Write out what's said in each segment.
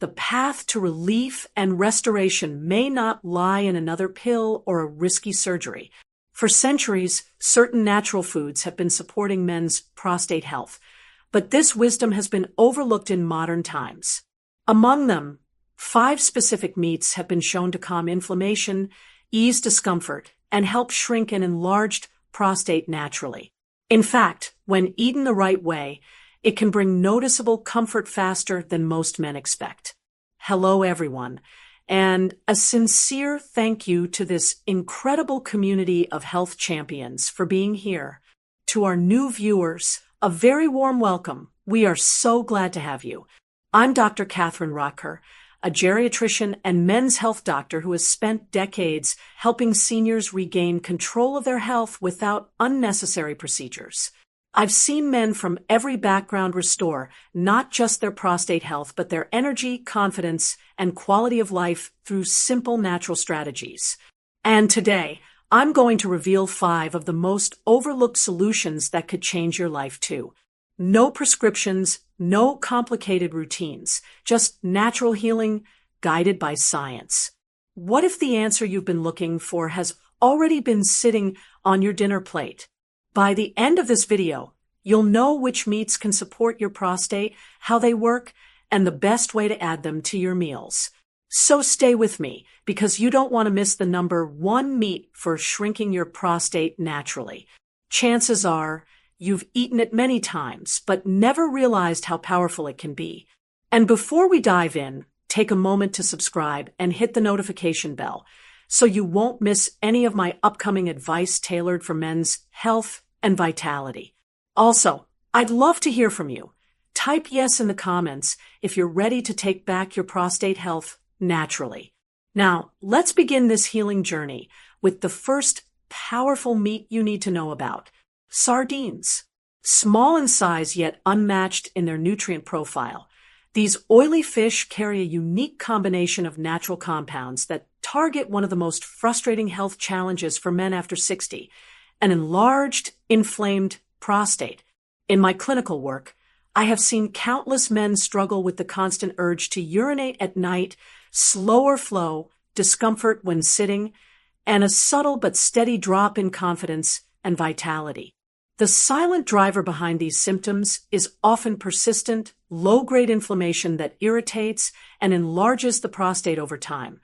the path to relief and restoration may not lie in another pill or a risky surgery. For centuries, certain natural foods have been supporting men's prostate health, but this wisdom has been overlooked in modern times. Among them, 5 specific meats have been shown to calm inflammation, ease discomfort, and help shrink an enlarged prostate naturally. In fact, when eaten the right way, it can bring noticeable comfort faster than most men expect. Hello, everyone, and a sincere thank you to this incredible community of health champions for being here. To our new viewers, a very warm welcome. We are so glad to have you. I'm Dr. Katherine Rotker, a geriatrician and men's health doctor who has spent decades helping seniors regain control of their health without unnecessary procedures. I've seen men from every background restore not just their prostate health, but their energy, confidence, and quality of life through simple natural strategies. And today, I'm going to reveal 5 of the most overlooked solutions that could change your life too. No prescriptions, no complicated routines, just natural healing guided by science. What if the answer you've been looking for has already been sitting on your dinner plate? By the end of this video, you'll know which meats can support your prostate, how they work, and the best way to add them to your meals. So stay with me, because you don't want to miss the number 1 meat for shrinking your prostate naturally. Chances are you've eaten it many times, but never realized how powerful it can be. And before we dive in, take a moment to subscribe and hit the notification bell so you won't miss any of my upcoming advice tailored for men's health and vitality. Also, I'd love to hear from you. Type yes in the comments if you're ready to take back your prostate health naturally. Now, let's begin this healing journey with the first powerful meat you need to know about: sardines. Small in size yet unmatched in their nutrient profile, these oily fish carry a unique combination of natural compounds that target one of the most frustrating health challenges for men after 60, an enlarged, inflamed prostate. In my clinical work, I have seen countless men struggle with the constant urge to urinate at night, slower flow, discomfort when sitting, and a subtle but steady drop in confidence and vitality. The silent driver behind these symptoms is often persistent, low-grade inflammation that irritates and enlarges the prostate over time,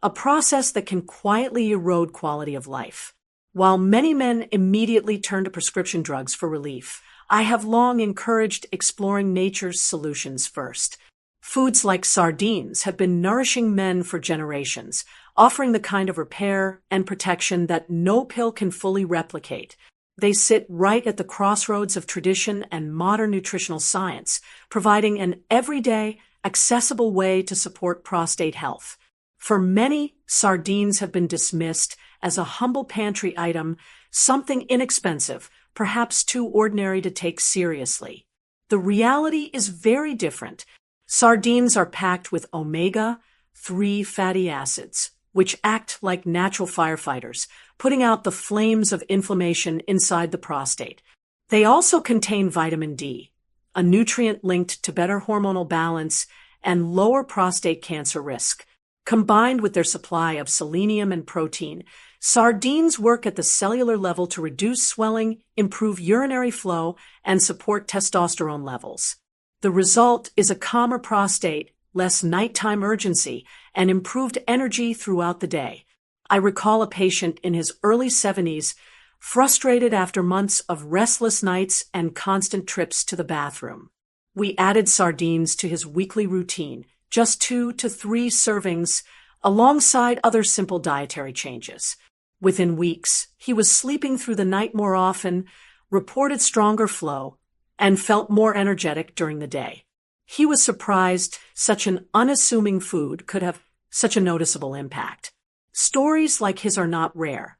a process that can quietly erode quality of life. While many men immediately turn to prescription drugs for relief, I have long encouraged exploring nature's solutions first. Foods like sardines have been nourishing men for generations, offering the kind of repair and protection that no pill can fully replicate. They sit right at the crossroads of tradition and modern nutritional science, providing an everyday, accessible way to support prostate health. For many, sardines have been dismissed as a humble pantry item, something inexpensive, perhaps too ordinary to take seriously. The reality is very different. Sardines are packed with omega-3 fatty acids, which act like natural firefighters, putting out the flames of inflammation inside the prostate. They also contain vitamin D, a nutrient linked to better hormonal balance and lower prostate cancer risk. Combined with their supply of selenium and protein, sardines work at the cellular level to reduce swelling, improve urinary flow, and support testosterone levels. The result is a calmer prostate, less nighttime urgency, and improved energy throughout the day. I recall a patient in his early 70s, frustrated after months of restless nights and constant trips to the bathroom. We added sardines to his weekly routine, just 2 to 3 servings, alongside other simple dietary changes. Within weeks, he was sleeping through the night more often, reported stronger flow, and felt more energetic during the day. He was surprised such an unassuming food could have such a noticeable impact. Stories like his are not rare.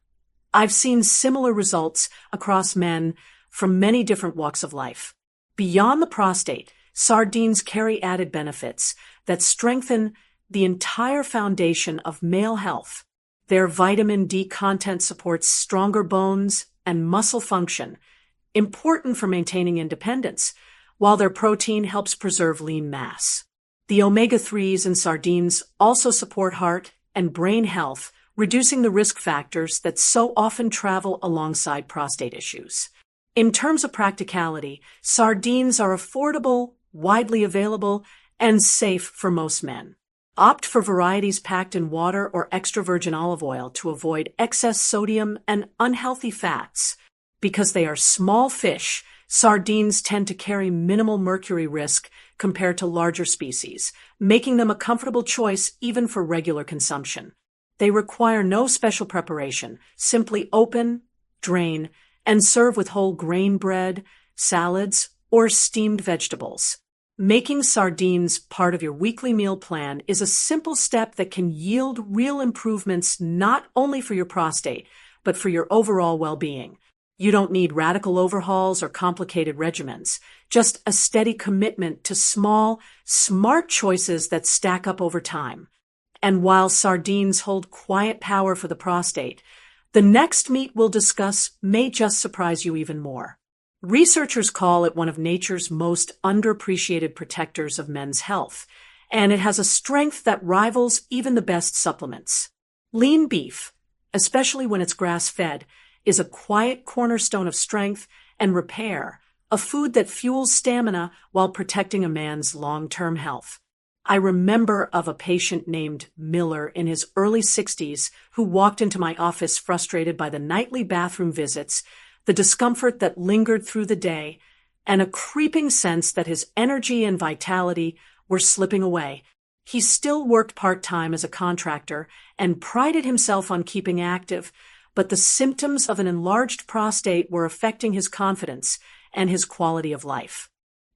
I've seen similar results across men from many different walks of life. Beyond the prostate, sardines carry added benefits that strengthen the entire foundation of male health. Their vitamin D content supports stronger bones and muscle function, important for maintaining independence, while their protein helps preserve lean mass. The omega-3s in sardines also support heart and brain health, reducing the risk factors that so often travel alongside prostate issues. In terms of practicality, sardines are affordable, widely available, and safe for most men. Opt for varieties packed in water or extra virgin olive oil to avoid excess sodium and unhealthy fats. Because they are small fish, sardines tend to carry minimal mercury risk compared to larger species, making them a comfortable choice even for regular consumption. They require no special preparation, simply open, drain, and serve with whole grain bread, salads, or steamed vegetables. Making sardines part of your weekly meal plan is a simple step that can yield real improvements not only for your prostate, but for your overall well-being. You don't need radical overhauls or complicated regimens, just a steady commitment to small, smart choices that stack up over time. And while sardines hold quiet power for the prostate, the next meat we'll discuss may just surprise you even more. Researchers call it one of nature's most underappreciated protectors of men's health, and it has a strength that rivals even the best supplements. Lean beef, especially when it's grass-fed, is a quiet cornerstone of strength and repair, a food that fuels stamina while protecting a man's long-term health. I remember of a patient named Miller in his early 60s who walked into my office frustrated by the nightly bathroom visits, the discomfort that lingered through the day, and a creeping sense that his energy and vitality were slipping away. He still worked part-time as a contractor and prided himself on keeping active, but the symptoms of an enlarged prostate were affecting his confidence and his quality of life.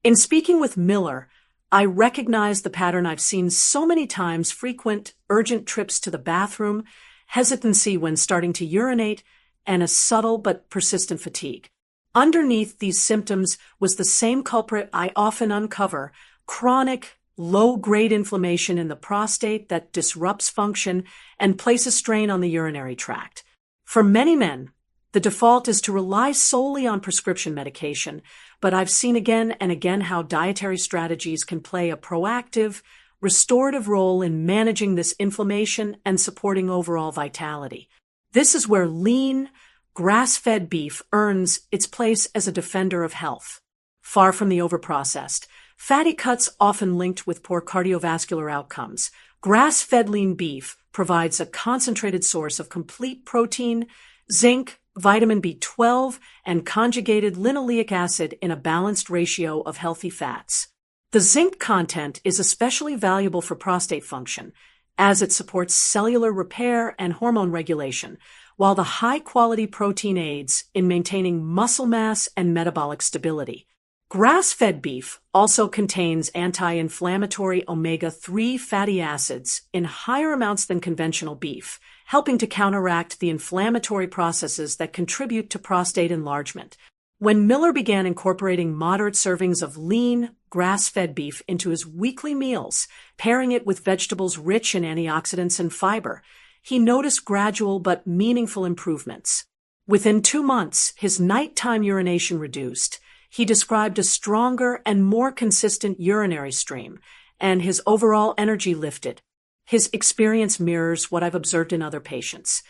In speaking with Miller, I recognized the pattern I've seen so many times: frequent, urgent trips to the bathroom, hesitancy when starting to urinate, and a subtle but persistent fatigue. Underneath these symptoms was the same culprit I often uncover: chronic, low-grade inflammation in the prostate that disrupts function and places strain on the urinary tract. For many men, the default is to rely solely on prescription medication, but I've seen again and again how dietary strategies can play a proactive, restorative role in managing this inflammation and supporting overall vitality. This is where lean, grass-fed beef earns its place as a defender of health. Far from the overprocessed, fatty cuts often linked with poor cardiovascular outcomes, grass-fed lean beef provides a concentrated source of complete protein, zinc, vitamin B12, and conjugated linoleic acid in a balanced ratio of healthy fats. The zinc content is especially valuable for prostate function, as it supports cellular repair and hormone regulation, while the high-quality protein aids in maintaining muscle mass and metabolic stability. Grass-fed beef also contains anti-inflammatory omega-3 fatty acids in higher amounts than conventional beef, helping to counteract the inflammatory processes that contribute to prostate enlargement. When Miller began incorporating moderate servings of lean, grass-fed beef into his weekly meals, pairing it with vegetables rich in antioxidants and fiber, he noticed gradual but meaningful improvements. Within 2 months, his nighttime urination reduced. He described a stronger and more consistent urinary stream, and his overall energy lifted. His experience mirrors what I've observed in other patients.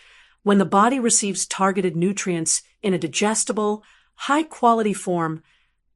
When the body receives targeted nutrients in a digestible, high-quality form,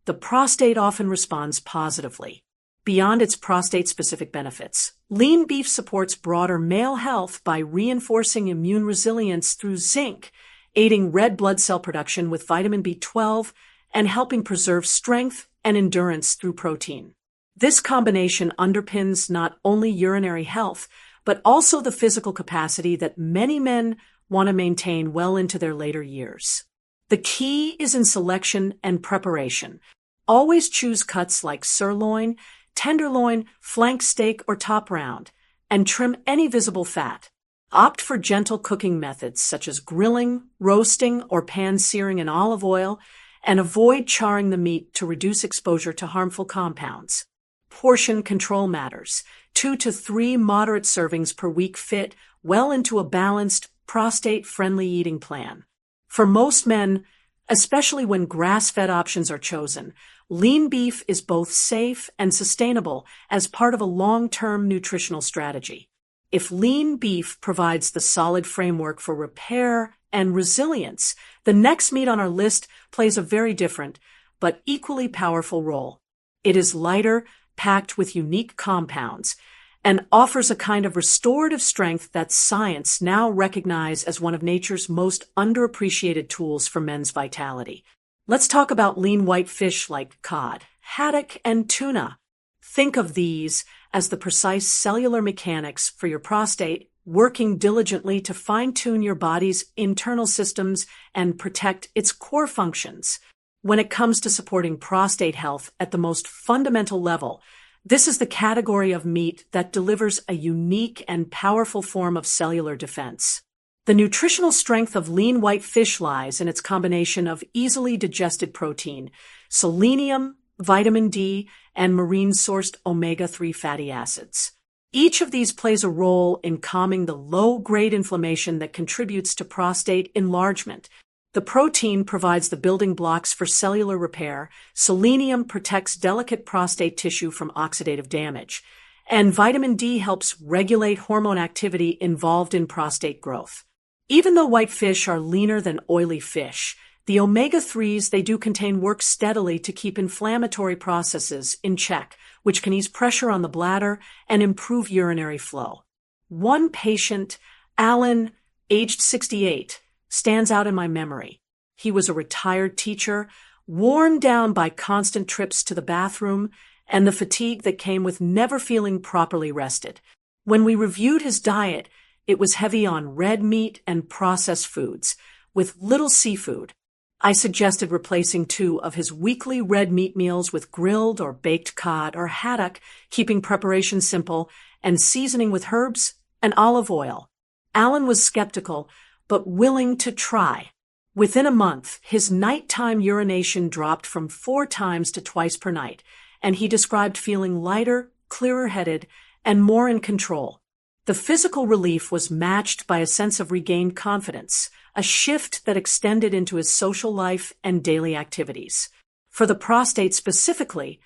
the prostate often responds positively. Beyond its prostate-specific benefits, lean beef supports broader male health by reinforcing immune resilience through zinc, aiding red blood cell production with vitamin B12, and helping preserve strength and endurance through protein. This combination underpins not only urinary health, but also the physical capacity that many men want to maintain well into their later years. The key is in selection and preparation. Always choose cuts like sirloin, tenderloin, flank steak, or top round, and trim any visible fat. Opt for gentle cooking methods such as grilling, roasting, or pan-searing in olive oil, and avoid charring the meat to reduce exposure to harmful compounds. Portion control matters. 2 to 3 moderate servings per week fit well into a balanced, prostate-friendly eating plan. For most men, especially when grass-fed options are chosen, Lean beef is both safe and sustainable as part of a long-term nutritional strategy. If lean beef provides the solid framework for repair and resilience, the next meat on our list plays a very different, but equally powerful role. It is lighter, packed with unique compounds, and offers a kind of restorative strength that science now recognizes as one of nature's most underappreciated tools for men's vitality. Let's talk about lean white fish like cod, haddock, and tuna. Think of these as the precise cellular mechanics for your prostate, working diligently to fine-tune your body's internal systems and protect its core functions. When it comes to supporting prostate health at the most fundamental level, this is the category of meat that delivers a unique and powerful form of cellular defense. The nutritional strength of lean white fish lies in its combination of easily digested protein, selenium, vitamin D, and marine-sourced omega-3 fatty acids. Each of these plays a role in calming the low-grade inflammation that contributes to prostate enlargement. The protein provides the building blocks for cellular repair, selenium protects delicate prostate tissue from oxidative damage, and vitamin D helps regulate hormone activity involved in prostate growth. Even though white fish are leaner than oily fish, the omega-3s they do contain work steadily to keep inflammatory processes in check, which can ease pressure on the bladder and improve urinary flow. One patient, Alan, aged 68, stands out in my memory. He was a retired teacher, worn down by constant trips to the bathroom and the fatigue that came with never feeling properly rested. When we reviewed his diet, it was heavy on red meat and processed foods, with little seafood. I suggested replacing 2 of his weekly red meat meals with grilled or baked cod or haddock, keeping preparation simple, and seasoning with herbs and olive oil. Alan was skeptical, but willing to try. Within a month, his nighttime urination dropped from 4 times to twice per night, and he described feeling lighter, clearer-headed, and more in control. The physical relief was matched by a sense of regained confidence, a shift that extended into his social life and daily activities. For the prostate specifically,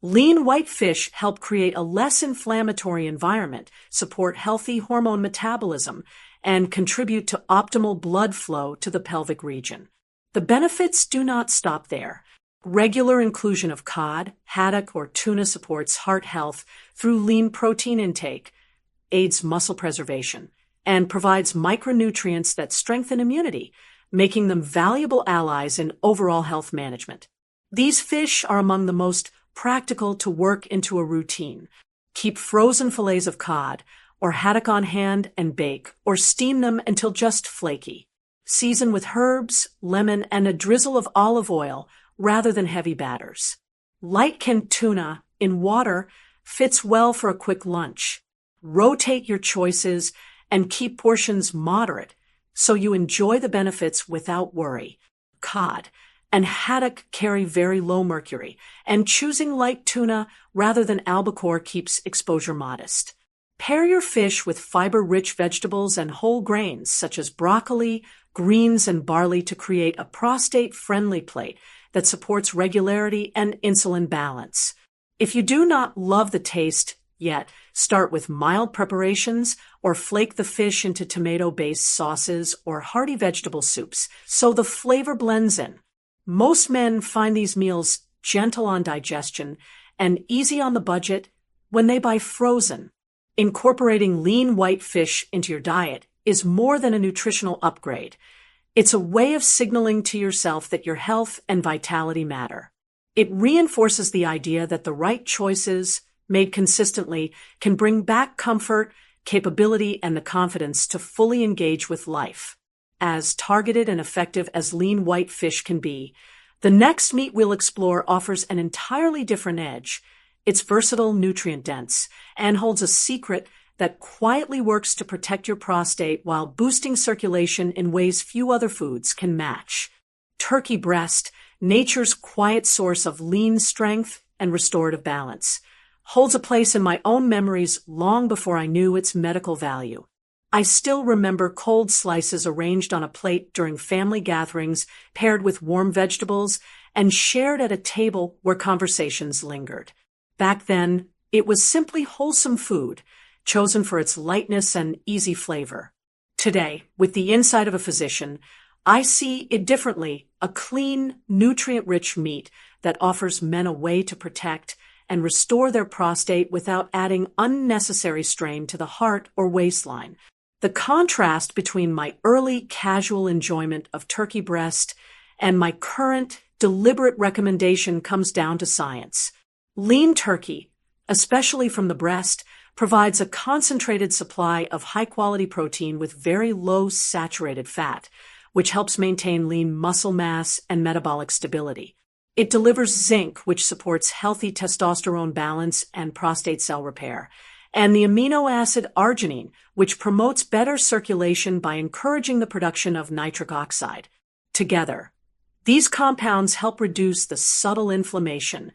lean white fish help create a less inflammatory environment, support healthy hormone metabolism, and contribute to optimal blood flow to the pelvic region. The benefits do not stop there. Regular inclusion of cod, haddock, or tuna supports heart health through lean protein intake, aids muscle preservation, and provides micronutrients that strengthen immunity, making them valuable allies in overall health management. These fish are among the most practical to work into a routine. Keep frozen fillets of cod or haddock on hand and bake, or steam them until just flaky. Season with herbs, lemon, and a drizzle of olive oil rather than heavy batters. Light canned tuna in water fits well for a quick lunch. Rotate your choices and keep portions moderate so you enjoy the benefits without worry. Cod and haddock carry very low mercury, and choosing light tuna rather than albacore keeps exposure modest. Pair your fish with fiber-rich vegetables and whole grains such as broccoli, greens, and barley to create a prostate-friendly plate that supports regularity and insulin balance. If you do not love the taste yet, start with mild preparations or flake the fish into tomato-based sauces or hearty vegetable soups so the flavor blends in. Most men find these meals gentle on digestion and easy on the budget when they buy frozen. Incorporating lean white fish into your diet is more than a nutritional upgrade. It's a way of signaling to yourself that your health and vitality matter. It reinforces the idea that the right choices, made consistently, can bring back comfort, capability, and the confidence to fully engage with life. As targeted and effective as lean white fish can be, the next meat we'll explore offers an entirely different edge. It's versatile, nutrient-dense, and holds a secret that quietly works to protect your prostate while boosting circulation in ways few other foods can match. Turkey breast, nature's quiet source of lean strength and restorative balance, holds a place in my own memories long before I knew its medical value. I still remember cold slices arranged on a plate during family gatherings paired with warm vegetables and shared at a table where conversations lingered. Back then, it was simply wholesome food, chosen for its lightness and easy flavor. Today, with the insight of a physician, I see it differently, a clean, nutrient-rich meat that offers men a way to protect and restore their prostate without adding unnecessary strain to the heart or waistline. The contrast between my early casual enjoyment of turkey breast and my current deliberate recommendation comes down to science. Lean turkey, especially from the breast, provides a concentrated supply of high-quality protein with very low saturated fat, which helps maintain lean muscle mass and metabolic stability. It delivers zinc, which supports healthy testosterone balance and prostate cell repair, and the amino acid arginine, which promotes better circulation by encouraging the production of nitric oxide. Together, these compounds help reduce the subtle inflammation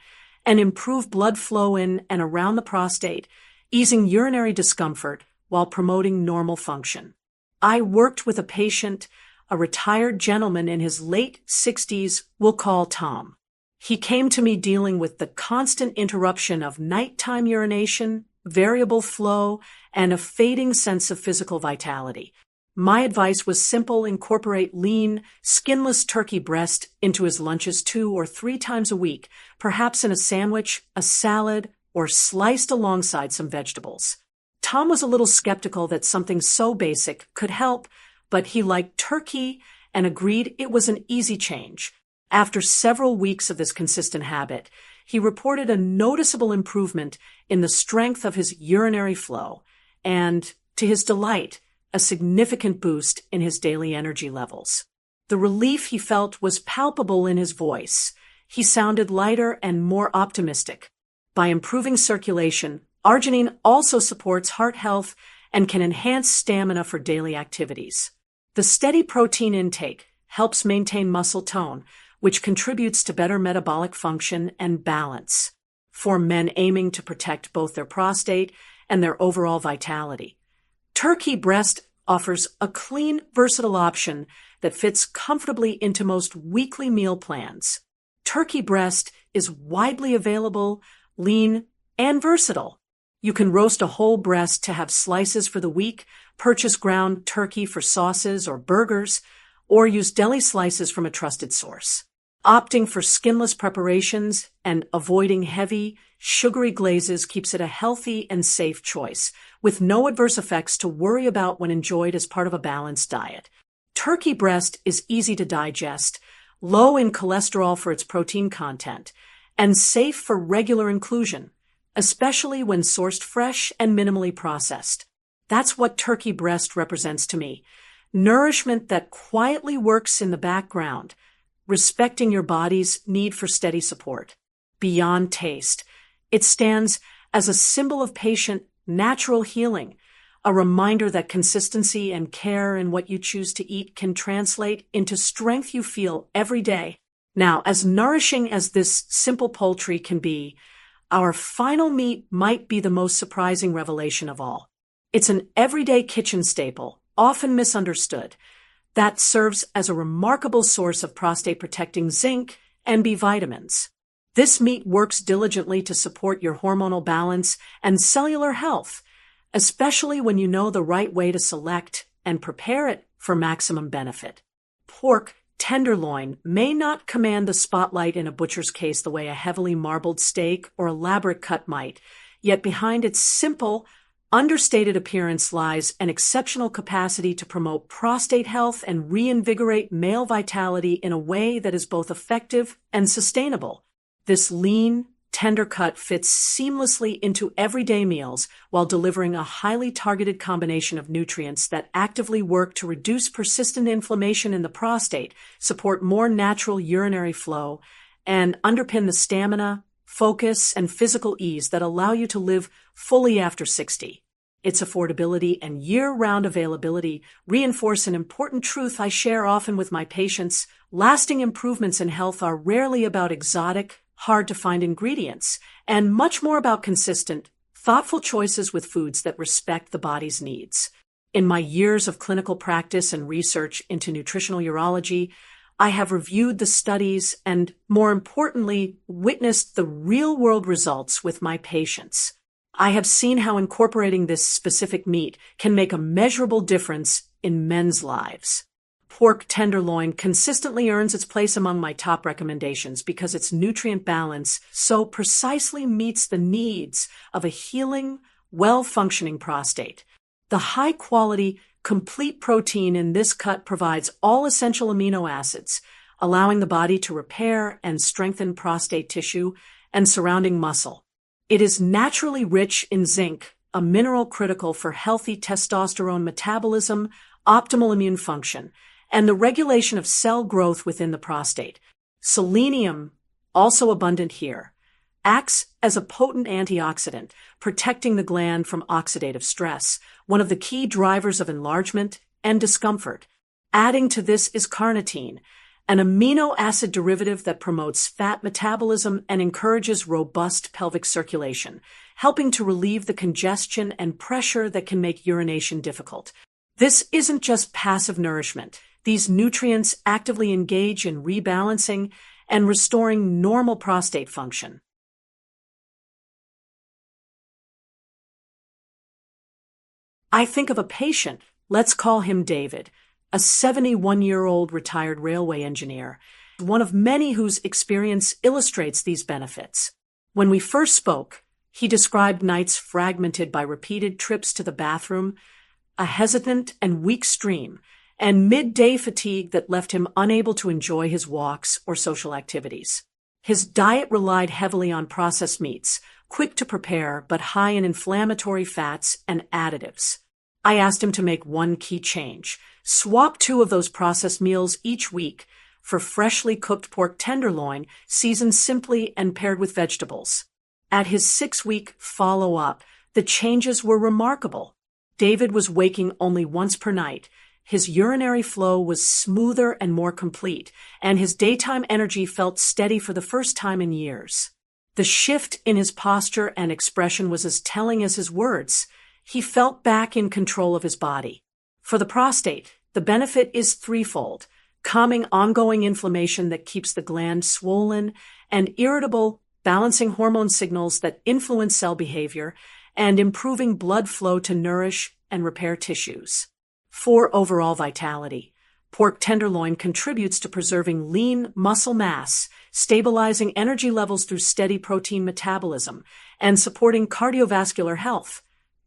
and improve blood flow in and around the prostate, easing urinary discomfort while promoting normal function. I worked with a patient, a retired gentleman in his late 60s, we'll call Tom. He came to me dealing with the constant interruption of nighttime urination, variable flow, and a fading sense of physical vitality. My advice was simple: incorporate lean, skinless turkey breast into his lunches 2 or 3 times a week, perhaps in a sandwich, a salad, or sliced alongside some vegetables. Tom was a little skeptical that something so basic could help, but he liked turkey and agreed it was an easy change. After several weeks of this consistent habit, he reported a noticeable improvement in the strength of his urinary flow and, to his delight, a significant boost in his daily energy levels. The relief he felt was palpable in his voice. He sounded lighter and more optimistic. By improving circulation, arginine also supports heart health and can enhance stamina for daily activities. The steady protein intake helps maintain muscle tone, which contributes to better metabolic function and balance for men aiming to protect both their prostate and their overall vitality. Turkey breast offers a clean, versatile option that fits comfortably into most weekly meal plans. Turkey breast is widely available, lean, and versatile. You can roast a whole breast to have slices for the week, purchase ground turkey for sauces or burgers, or use deli slices from a trusted source. Opting for skinless preparations and avoiding heavy, sugary glazes keeps it a healthy and safe choice, with no adverse effects to worry about when enjoyed as part of a balanced diet. Turkey breast is easy to digest, low in cholesterol for its protein content, and safe for regular inclusion, especially when sourced fresh and minimally processed. That's what turkey breast represents to me: nourishment that quietly works in the background, respecting your body's need for steady support. Beyond taste, it stands as a symbol of patient, natural healing, a reminder that consistency and care in what you choose to eat can translate into strength you feel every day. Now, as nourishing as this simple poultry can be, our final meat might be the most surprising revelation of all. It's an everyday kitchen staple, often misunderstood, that serves as a remarkable source of prostate-protecting zinc and B vitamins. This meat works diligently to support your hormonal balance and cellular health, especially when you know the right way to select and prepare it for maximum benefit. Pork tenderloin may not command the spotlight in a butcher's case the way a heavily marbled steak or elaborate cut might, yet behind its simple, understated appearance lies an exceptional capacity to promote prostate health and reinvigorate male vitality in a way that is both effective and sustainable. This lean, tender cut fits seamlessly into everyday meals while delivering a highly targeted combination of nutrients that actively work to reduce persistent inflammation in the prostate, support more natural urinary flow, and underpin the stamina, focus, and physical ease that allow you to live fully after 60. Its affordability and year-round availability reinforce an important truth I share often with my patients: lasting improvements in health are rarely about exotic, hard-to-find ingredients, and much more about consistent, thoughtful choices with foods that respect the body's needs. In my years of clinical practice and research into nutritional urology, I have reviewed the studies and, more importantly, witnessed the real-world results with my patients. I have seen how incorporating this specific meat can make a measurable difference in men's lives. Pork tenderloin consistently earns its place among my top recommendations because its nutrient balance so precisely meets the needs of a healing, well-functioning prostate. The high-quality, complete protein in this cut provides all essential amino acids, allowing the body to repair and strengthen prostate tissue and surrounding muscle. It is naturally rich in zinc, a mineral critical for healthy testosterone metabolism, optimal immune function, and the regulation of cell growth within the prostate. Selenium, also abundant here, acts as a potent antioxidant, protecting the gland from oxidative stress, one of the key drivers of enlargement and discomfort. Adding to this is carnitine, an amino acid derivative that promotes fat metabolism and encourages robust pelvic circulation, helping to relieve the congestion and pressure that can make urination difficult. This isn't just passive nourishment. These nutrients actively engage in rebalancing and restoring normal prostate function. I think of a patient, let's call him David, a 71-year-old retired railway engineer, one of many whose experience illustrates these benefits. When we first spoke, he described nights fragmented by repeated trips to the bathroom, a hesitant and weak stream, and midday fatigue that left him unable to enjoy his walks or social activities. His diet relied heavily on processed meats, quick to prepare but high in inflammatory fats and additives. I asked him to make one key change: swap 2 of those processed meals each week for freshly cooked pork tenderloin, seasoned simply and paired with vegetables. At his 6-week follow-up, the changes were remarkable. David was waking only once per night. His urinary flow was smoother and more complete, and his daytime energy felt steady for the first time in years. The shift in his posture and expression was as telling as his words. He felt back in control of his body. For the prostate, the benefit is threefold: calming ongoing inflammation that keeps the gland swollen and irritable, balancing hormone signals that influence cell behavior, and improving blood flow to nourish and repair tissues. For overall vitality, pork tenderloin contributes to preserving lean muscle mass, stabilizing energy levels through steady protein metabolism, and supporting cardiovascular health,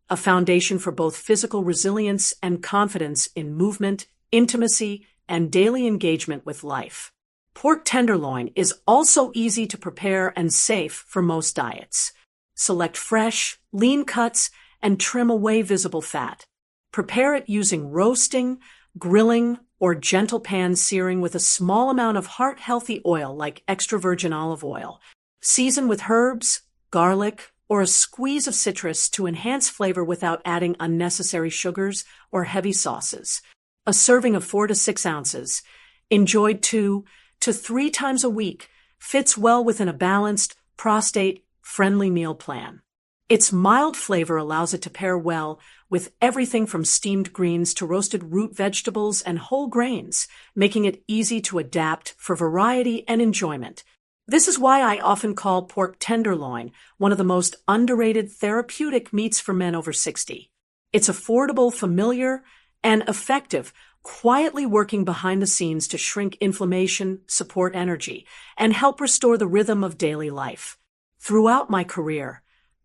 a foundation for both physical resilience and confidence in movement, intimacy, and daily engagement with life. Pork tenderloin is also easy to prepare and safe for most diets. Select fresh, lean cuts and trim away visible fat. Prepare it using roasting, grilling, or gentle pan searing with a small amount of heart-healthy oil like extra virgin olive oil. Season with herbs, garlic, or a squeeze of citrus to enhance flavor without adding unnecessary sugars or heavy sauces. A serving of 4 to 6 ounces, enjoyed 2 to 3 times a week, fits well within a balanced, prostate-friendly meal plan. Its mild flavor allows it to pair well with everything from steamed greens to roasted root vegetables and whole grains, making it easy to adapt for variety and enjoyment. This is why I often call pork tenderloin one of the most underrated therapeutic meats for men over 60. It's affordable, familiar, and effective, quietly working behind the scenes to shrink inflammation, support energy, and help restore the rhythm of daily life. Throughout my career,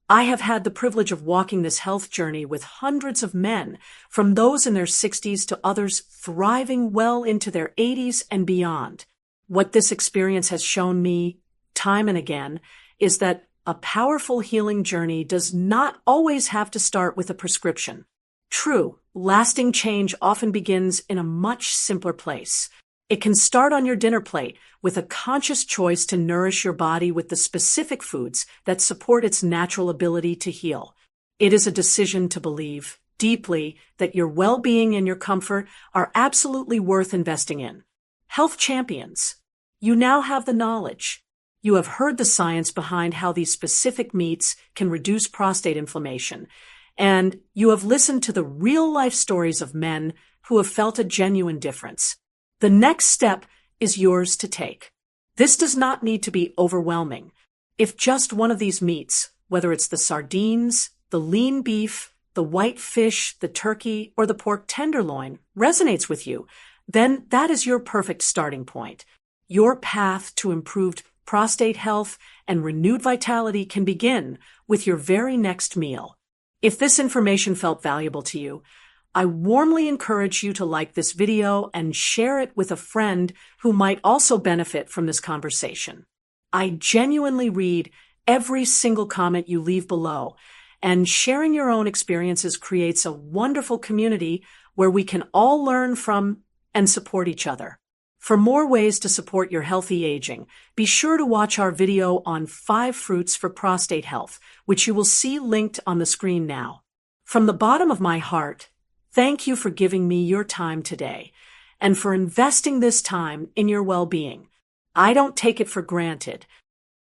I have had the privilege of walking this health journey with hundreds of men, from those in their 60s to others thriving well into their 80s and beyond. What this experience has shown me, time and again, is that a powerful healing journey does not always have to start with a prescription. True, lasting change often begins in a much simpler place. It can start on your dinner plate with a conscious choice to nourish your body with the specific foods that support its natural ability to heal. It is a decision to believe deeply that your well-being and your comfort are absolutely worth investing in. Health champions, you now have the knowledge. You have heard the science behind how these specific meats can reduce prostate inflammation, and you have listened to the real-life stories of men who have felt a genuine difference. The next step is yours to take. This does not need to be overwhelming. If just one of these meats, whether it's the sardines, the lean beef, the white fish, the turkey, or the pork tenderloin, resonates with you, then that is your perfect starting point. Your path to improved prostate health and renewed vitality can begin with your very next meal. If this information felt valuable to you, I warmly encourage you to like this video and share it with a friend who might also benefit from this conversation. I genuinely read every single comment you leave below, and sharing your own experiences creates a wonderful community where we can all learn from and support each other. For more ways to support your healthy aging, be sure to watch our video on 5 fruits for prostate health, which you will see linked on the screen now. From the bottom of my heart, thank you for giving me your time today and for investing this time in your well-being. I don't take it for granted,